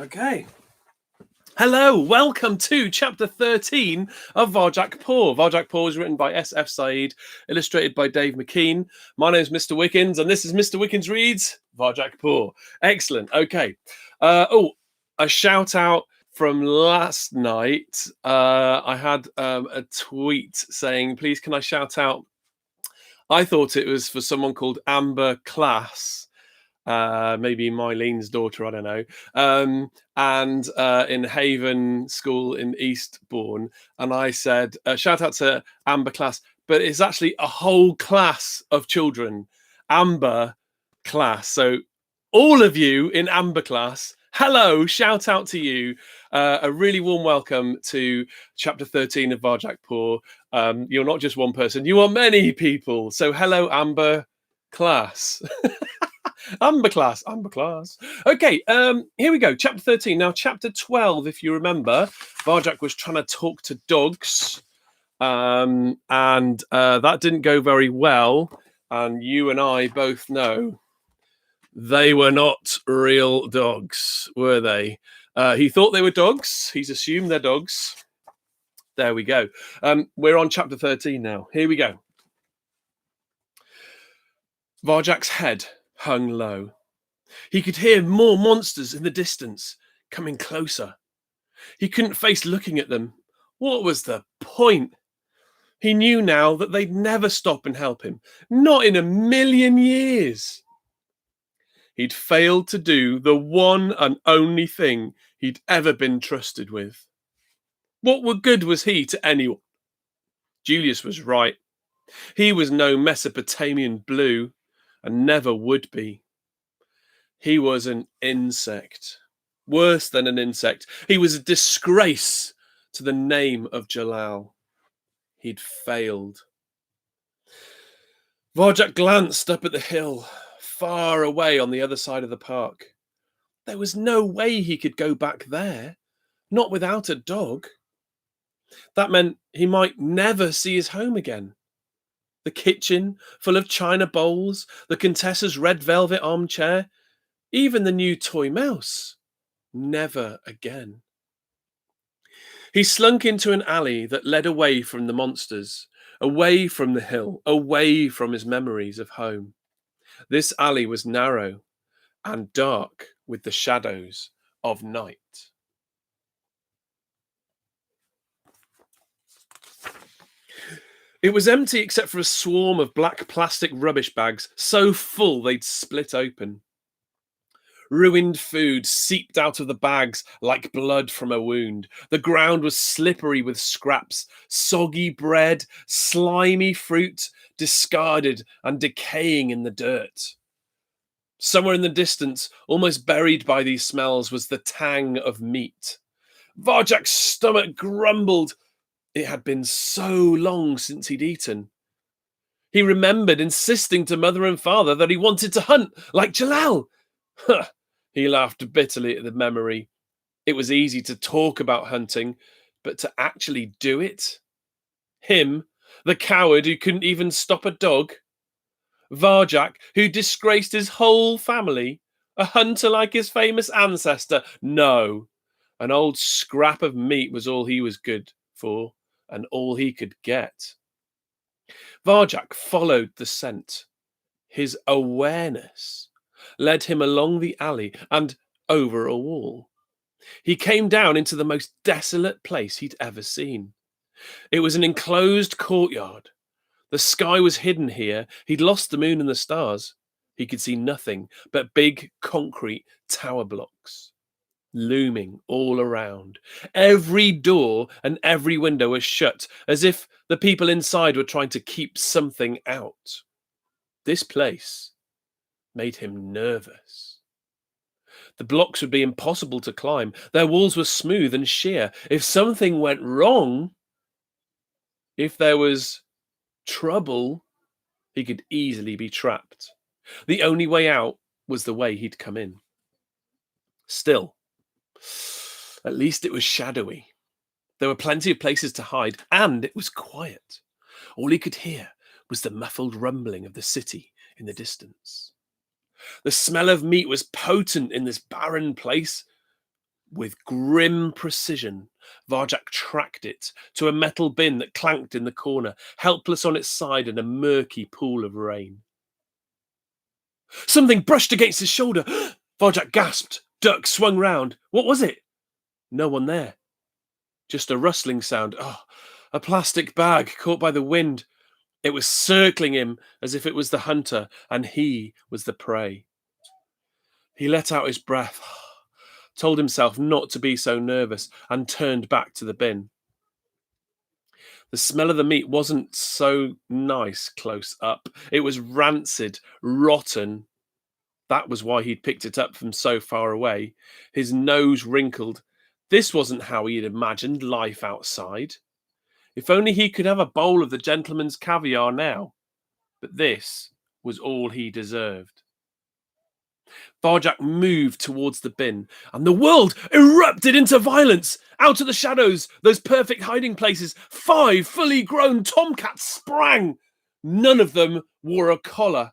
Okay. Hello, welcome to chapter 13 of Varjak Poor. Varjak Poor is written by S.F. Said, illustrated by Dave McKean. My name is Mr. Wickens, and this is Mr. Wickens Reads Varjak Poor. Excellent. Okay. A shout out from last night. I had a tweet saying, please, can I shout out? I thought it was for someone called Amber Class. Maybe Mylene's daughter, I don't know, and in Haven School in Eastbourne. And I said, shout out to Amber Class, but it's actually a whole class of children, Amber Class. So all of you in Amber Class, hello, shout out to you. A really warm welcome to chapter 13 of Varjak Poor. You're not just one person, you are many people. So hello, Amber Class. Amber class. Okay, here we go. Chapter 13. Now, chapter 12, if you remember, Varjak was trying to talk to dogs, and that didn't go very well. And you and I both know they were not real dogs, were they? He thought they were dogs. He's assumed they're dogs. There we go. We're on chapter 13 now. Here we go. Varjak's head hung low. He could hear more monsters in the distance, coming closer. He couldn't face looking at them. What was the point? He knew now that they'd never stop and help him. Not in a million years. He'd failed to do the one and only thing he'd ever been trusted with. What good was he to anyone? Julius was right. He was no Mesopotamian blue, and never would be. He was an insect. Worse than an insect. He was a disgrace to the name of Jalal. He'd failed. Varjak glanced up at the hill, far away on the other side of the park. There was no way he could go back there, not without a dog. That meant he might never see his home again. The kitchen, full of china bowls, the Contessa's red velvet armchair, even the new toy mouse. Never again. He slunk into an alley that led away from the monsters, away from the hill, away from his memories of home. This alley was narrow and dark with the shadows of night. It was empty except for a swarm of black plastic rubbish bags, so full they'd split open. Ruined food seeped out of the bags like blood from a wound. The ground was slippery with scraps, soggy bread, slimy fruit, discarded and decaying in the dirt. Somewhere in the distance, almost buried by these smells, was the tang of meat. Varjak's stomach grumbled. It had been so long since he'd eaten. He remembered insisting to mother and father that he wanted to hunt like Jalal. He laughed bitterly at the memory. It was easy to talk about hunting, but to actually do it? Him, the coward who couldn't even stop a dog? Varjak, who disgraced his whole family? A hunter like his famous ancestor? No. An old scrap of meat was all he was good for, and all he could get. Varjak followed the scent. His awareness led him along the alley and over a wall. He came down into the most desolate place he'd ever seen. It was an enclosed courtyard. The sky was hidden here. He'd lost the moon and the stars. He could see nothing but big concrete tower blocks looming all around. Every door and every window was shut, as if the people inside were trying to keep something out. This place made him nervous. The blocks would be impossible to climb. Their walls were smooth and sheer. If something went wrong, if there was trouble, he could easily be trapped. The only way out was the way he'd come in. Still, at least it was shadowy. There were plenty of places to hide, and it was quiet. All he could hear was the muffled rumbling of the city in the distance. The smell of meat was potent in this barren place. With grim precision, Varjak tracked it to a metal bin that clanked in the corner, helpless on its side in a murky pool of rain. Something brushed against his shoulder. Varjak gasped. Duck swung round. What was it? No one there. Just a rustling sound. Oh, a plastic bag caught by the wind. It was circling him as if it was the hunter and he was the prey. He let out his breath, told himself not to be so nervous, and turned back to the bin. The smell of the meat wasn't so nice close up. It was rancid, rotten. That was why he'd picked it up from so far away. His nose wrinkled. This wasn't how he had imagined life outside. If only he could have a bowl of the gentleman's caviar now. But this was all he deserved. Varjak moved towards the bin, and the world erupted into violence. Out of the shadows, those perfect hiding places, 5 fully grown tomcats sprang. None of them wore a collar.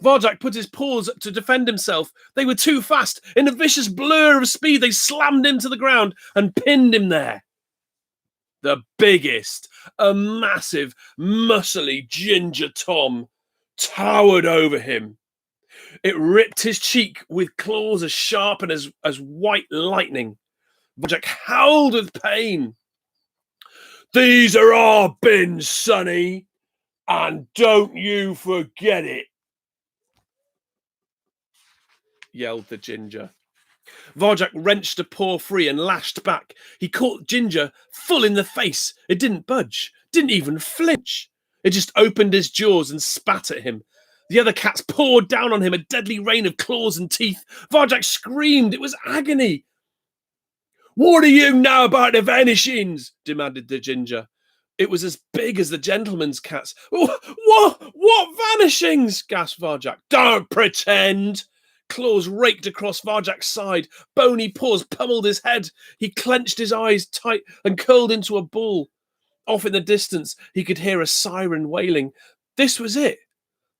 Varjak put his paws up to defend himself. They were too fast. In a vicious blur of speed, they slammed him to the ground and pinned him there. The biggest, a massive, muscly ginger Tom, towered over him. It ripped his cheek with claws as sharp and as white lightning. Varjak howled with pain. "These are our bins, Sonny, and don't you forget it," yelled the ginger. Varjak wrenched a paw free and lashed back. He caught Ginger full in the face. It didn't budge, didn't even flinch. It just opened its jaws and spat at him. The other cats poured down on him, a deadly rain of claws and teeth. Varjak screamed. It was agony. "What do you know about the vanishings?" demanded the ginger. It was as big as the gentleman's cats. What vanishings?" gasped Varjak. "Don't pretend." Claws raked across Varjak's side. Bony paws pummeled his head. He clenched his eyes tight and curled into a ball. Off in the distance, he could hear a siren wailing. This was it.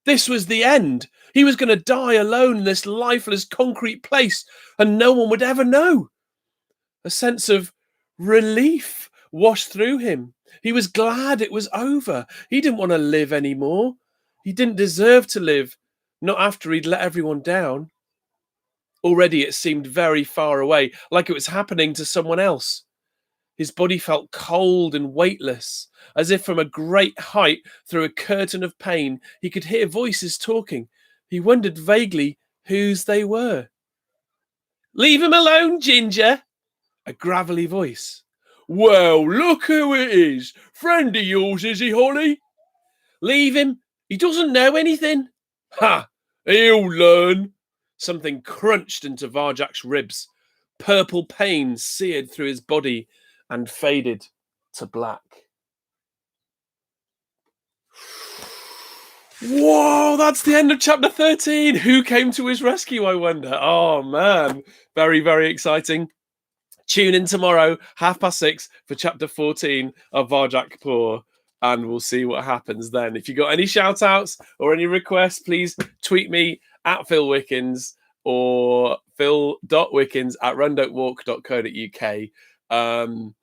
This was the end. He was going to die alone in this lifeless concrete place, and no one would ever know. A sense of relief washed through him. He was glad it was over. He didn't want to live anymore. He didn't deserve to live, not after he'd let everyone down. Already it seemed very far away, like it was happening to someone else. His body felt cold and weightless, as if from a great height through a curtain of pain he could hear voices talking. He wondered vaguely whose they were. "Leave him alone, Ginger," a gravelly voice. "Well, look who it is. Friend of yours, is he, Holly?" "Leave him. He doesn't know anything." "Ha! He'll learn." Something crunched into Varjak's ribs. Purple pain seared through his body and faded to black. Whoa, that's the end of chapter 13. Who came to his rescue, I wonder? Oh, man. Very, very exciting. Tune in tomorrow, 6:30, for chapter 14 of Varjak Poor, and we'll see what happens then. If you got any shout outs or any requests, please tweet me at Phil Wickens or phil.wickens@rundontwalk.co.uk. And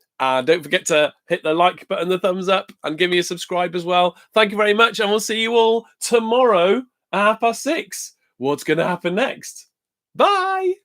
don't forget to hit the like button, the thumbs up, and give me a subscribe as well. Thank you very much, and we'll see you all tomorrow at 6:30. What's going to happen next? Bye!